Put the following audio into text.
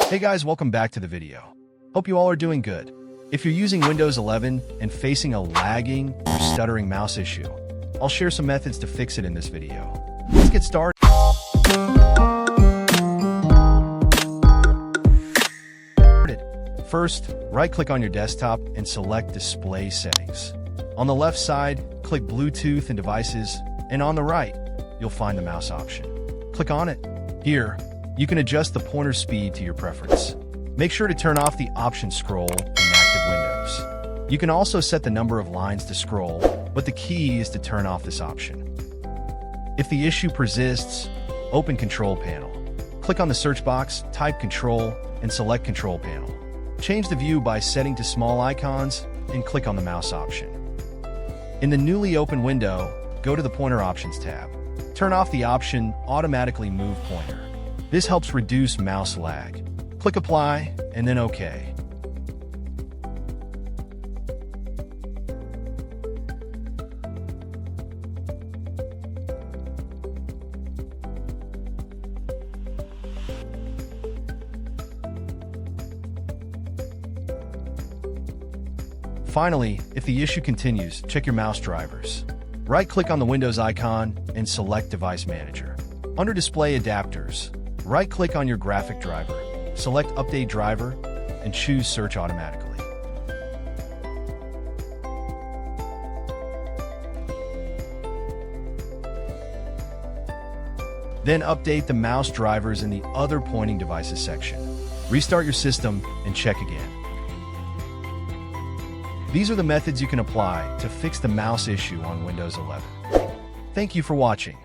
Hey guys, welcome back to the video. Hope you all are doing good. If you're using Windows 11 and facing a lagging or stuttering mouse issue, I'll share some methods to fix it in this video. Let's get started. First, right-click on your desktop and select Display Settings. On the left side, click Bluetooth and Devices, and on the right, you'll find the mouse option. Click on it. Here, you can adjust the pointer speed to your preference. Make sure to turn off the option scroll in active windows. You can also set the number of lines to scroll, but the key is to turn off this option. If the issue persists, open Control Panel. Click on the search box, type Control, and select Control Panel. Change the view by setting to small icons and click on the mouse option. In the newly opened window, go to the Pointer Options tab. Turn off the option Automatically Move Pointer. This helps reduce mouse lag. Click Apply and then OK. Finally, if the issue continues, check your mouse drivers. Right-click on the Windows icon and select Device Manager. Under Display Adapters, right-click on your graphic driver, select Update Driver, and choose Search Automatically. Then update the mouse drivers in the Other Pointing Devices section. Restart your system and check again. These are the methods you can apply to fix the mouse issue on Windows 11. Thank you for watching.